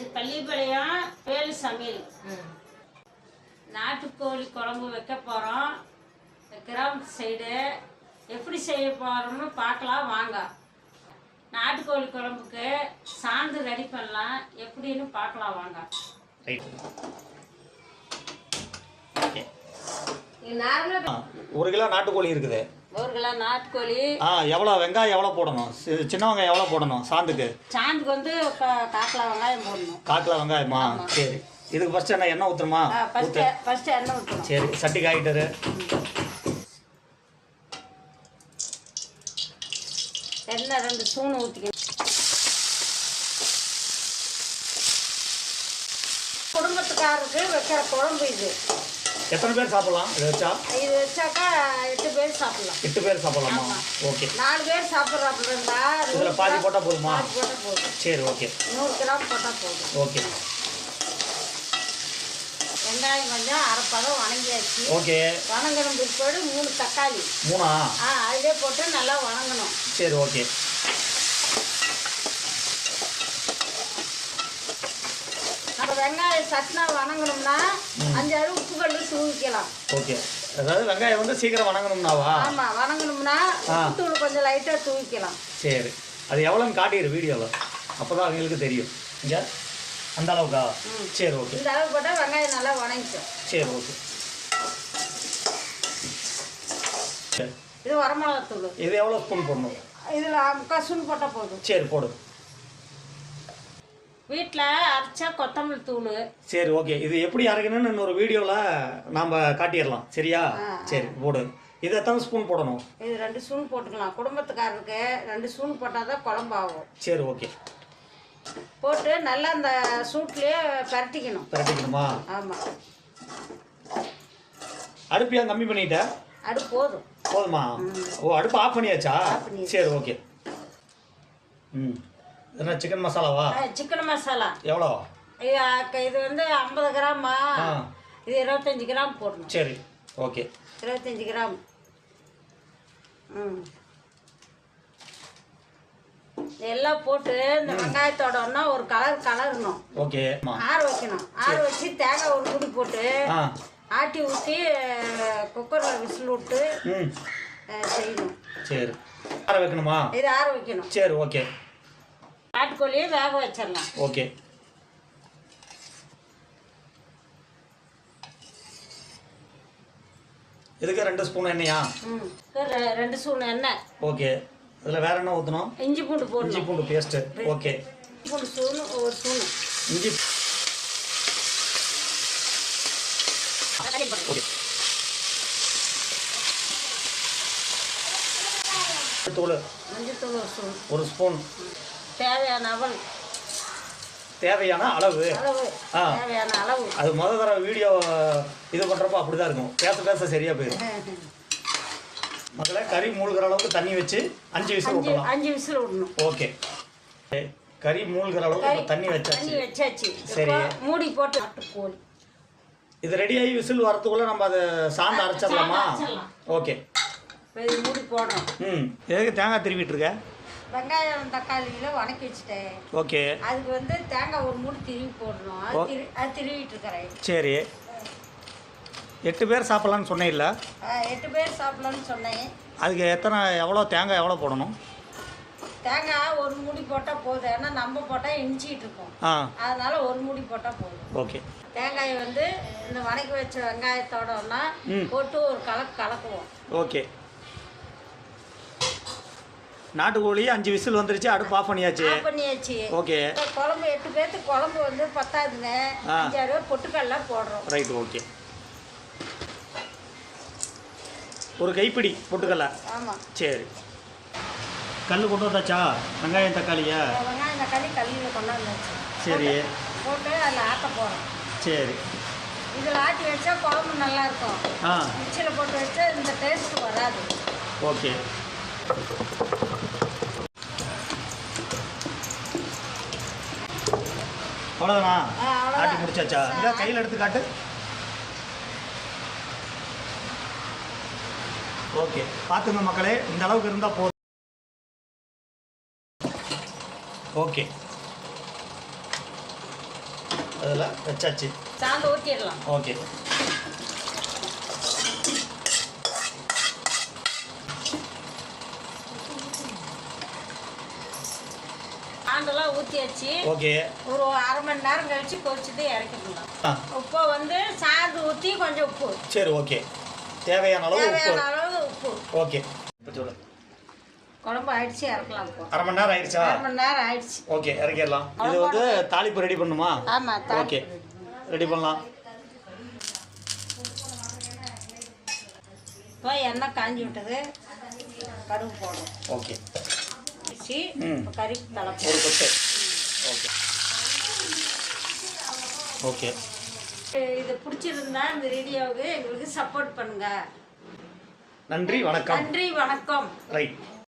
இது பள்ளிப்பாளையம் வேலு சமையல். நாட்டுக்கோழி குழம்பு வைக்க போகிறோம். கிராமத்து சைடு எப்படி செய்ய போகிறோம்னு பார்க்கலாம் வாங்க. நாட்டுக்கோழி குழம்புக்கு சாந்து ரெடி பண்ணலாம், எப்படின்னு பார்க்கலாம் வாங்க. ஒரு கிலோ நாட்டுக்கோழி இருக்குது. ஒரு கிலோ நாட்டுக்கோழி. எவ்வளோ வெங்காயம் எவ்வளோ போடணும்? சின்ன வெங்காயம் எவ்வளோ போடணும் சாந்துக்கு? சாந்துக்கு வந்து காக்கிலா வெங்காயம் போடணும். காக்கிலா வெங்காயமா? சரி. இதுக்கு ஃபர்ஸ்ட் என்ன எண்ணெய் ஊற்றுமா? ஃபர்ஸ்ட் எண்ணெய் ஊற்றணும். சரி, சட்டி காயிட்டாரு. எண்ணெய் 2 ஸ்பூன் ஊற்றிக்கணும். குடும்பத்துக்காரருக்கு வைக்கிற குழம்பு இது. எத்தனை பேர் சாப்பிடலாம் இதை வச்சா? இது வச்சாக்கா 8 பேர் சாப்பிடலாம். 8 பேர் சாப்பிடலாமா? ஓகே. 4 பேர் சாப்பிட்றாப்புல இருந்தா இதில் பாதி போட்டால் போதுமா? பாதி போட்டால் போதும். சரி, ஓகே. 100 கிராம் போட்டால் போதும். ஓகே. வெங்காயம் கொஞ்சம் அரைப்பதம் வணங்கியாச்சு. ஓகே. வணங்கணும் பிற்பாடு 3 தக்காளி. 3ஆ? அதிலே போட்டு நல்லா வணங்கணும். சரி, ஓகே. நம்ம வெங்காயம் சட்னா வணங்கணும்னா 5 உப்பு கல் தூவிக்கலாம். ஓகே. அதாவது வெங்காயம் வந்து சீக்கிரம் வணங்கணும்னாவா? ஆமாம், வணங்கணும்னா தூள் கொஞ்சம் லைட்டாக தூவிக்கலாம். சரி. அது எவ்வளோன்னு காட்டிடு வீடியோவில், அப்போ தான் அவங்களுக்கு தெரியும். இங்கே அந்த அளவுக்கா? சரி, ஓகே. இந்த அளவு போட்டால் வெங்காயம் நல்லா வணங்கிக்கும். சரி, ஓகே. இது வரமிளகாத்தூள். இது எவ்வளோ ஸ்பூன் போடணும்? இதில் 3/4 ஸ்பூன் போட்டால் போதும். சரி, போடு. வீட்டில் அரைச்சா கொத்தமல்லி தூள். சரி, ஓகே. இது எப்படி அரைக்கணும்னு இன்னொரு வீடியோவில் நாம் காட்டிடலாம், சரியா? சரி, போடு. இது எத்தனை ஸ்பூன் போடணும்? இது 2 ஸ்பூன் போட்டுக்கலாம். குடும்பத்துக்காரருக்கு 2 ஸ்பூன் போட்டால் தான் குழம்பு ஆகும். சரி, ஓகே. போட்டு நல்லா அந்த சூட்லேயே பரட்டிக்கணும். பரட்டிக்கணுமா? ஆமாம். அடுப்பு ஏன் கம்மி பண்ணிட்ட? அடுப்பு போதும். போதுமா? ஓ, அடுப்பு ஆஃப் பண்ணியாச்சா? சரி, ஓகே. என்ன சிக்கன் மசாலாவா? சிக்கன் மசாலா எவ்வளோ? இது வந்து 50 கிராமா? இது 25 கிராம் போடணும். சரி, ஓகே. 25 கிராம். எல்லாம் போட்டு இந்த வெங்காயத்தோட ஒன்றா ஒரு கலரணும். ஓகே. ஆற வைக்கணும். ஆற வச்சு தேங்காய் ஒரு மூடி போட்டு ஆட்டி ஊற்றி குக்கரில் விசில் விட்டு செய்யணும். சரி, ஆற வைக்கணுமா? இது ஆற வைக்கணும். சரி, ஓகே. நாட்டுக்கோழியே வேக வச்சிடலாம். ஓகே. இதுக்கு 2 ஸ்பூன் எண்ணெயா? 2 ஸ்பூன் எண்ணெய். ஓகே. இதில் வேற என்ன ஊற்றணும்? இஞ்சி பூண்டு போடணும். இஞ்சி பூண்டு பேஸ்ட்டு. ஓகே. பூண்டு ஸ்பூன், ஒரு ஸ்பூன் இஞ்சி. தூள். மஞ்சள் ஒரு ஸ்பூன். தேவையான அளவு. தேவையான அளவு. தேவையான அளவு. அது முதல் தடவை வீடியோ இது பண்ணுறப்போ அப்படி தான் இருக்கும். பேச பேச சரியாக போயிடும். மக்களை கறி மூழ்கிற அளவுக்கு தண்ணி வச்சு 5 விசில் விடலாம். 5 விசில் விடணும். ஓகே. கறி மூழ்கிற அளவுக்கு தண்ணி வச்சாச்சு. சரி, மூடி போட்டு நாட்டுக்கோழி இது ரெடியாகி விசில் வரதுக்குள்ள நம்ம அதை சாந்து அரைச்சிடலாமா? ஓகே. மூடி போடணும். எதுக்கு தேங்காய் திருவிட்டு இருக்க? வெங்காயம் தக்காளியில வணக்கி வச்சுட்டேன். ஓகே. அதுக்கு வந்து தேங்காய் ஒரு மூடி திருவி போடணும். அது திருவிட்டு இருக்கிறேன். சரி. 8 பேர் சாப்பிட்லான்னு சொன்னேன் இல்லை? 8 பேர் சாப்பிட்லான்னு சொன்னேன். அதுக்கு எவ்வளோ தேங்காய் எவ்வளோ போடணும்? தேங்காய் ஒரு மூடி போட்டால் போதும். ஏன்னா நம்ம போட்டால் இனிச்சிட்டு இருக்கோம். அதனால ஒரு மூடி போட்டால் போதும். ஓகே. தேங்காயை வந்து இந்த வணக்கி வச்ச வெங்காயத்தோடனா போட்டு ஒரு கலக்குவோம். ஓகே. நாட்டுக்கோழி 5 விசில் வந்துருச்சு. அடுப்பு ஆஃப் பண்ணியாச்சு. ஓகே. குழம்பு 8 பேர்த்துக்கு குழம்பு வந்து பத்தாதுங்க. 5-6 பொட்டுக்கல்ல போடுறோம். Right, okay. ஒரு கைப்பிடி பொட்டுக்கல்ல. ஆமாம். சரி. கல் கொண்டு வந்தாச்சா? வெங்காயம் தக்காளியா? வெங்காயம் தக்காளி கல்லில் கொண்டு வந்தாச்சு. சரி. போட்டு அதில் ஆட்ட போகிறோம். சரி. இதில் ஆட்டி வச்சா குழம்பு நல்லா இருக்கும். மிக்சியில் போட்டு வச்சா இந்த டேஸ்ட் வராது. ஓகே. அவ்வளோதானா? ஆட்டி முடிச்சாச்சா? இதான் கையில் எடுத்து காட்டு. ஓகே. பார்த்துங்க மக்களே, இந்த அளவுக்கு இருந்தால் போதும். ஓகே. அதில் வச்சாச்சு. சாந்து ஊற்றிடலாம். ஓகே. சாந்தெல்லாம் ஊற்றியாச்சு. ஓகே. ஒரு 1/2 மணி நேரம் கழிச்சு கொதிச்சுட்டு இறக்கிடலாம். உப்பை வந்து சாந்து ஊற்றி கொஞ்சம் உப்பு. சரி, ஓகே. தேவையான அளவு உப்பு. ஓகே. இப்போ சொல்லு. குழம்பு ஆயிடுச்சு, இறக்கலாம். இப்போ 1/2 மணி நேரம் ஆயிடுச்சா? 1/2 மணி நேரம் ஆயிடுச்சு. ஓகே, இறக்கிடலாம். இது வந்து தாளிப்பு ரெடி பண்ணுமா? ஆமாம். ஓகே, ரெடி பண்ணலாம். இப்போ எண்ணெய் காஞ்சி விட்டது, கடுகு போடும். ஓகே. கறி தலை ஒரு கொத்து. ஓகே. ஓகே. இது பிடிச்சிருந்தா இந்த வீடியோவுக்கு எங்களுக்கு சப்போர்ட் பண்ணுங்க. நன்றி, வணக்கம். நன்றி, வணக்கம். ரைட்.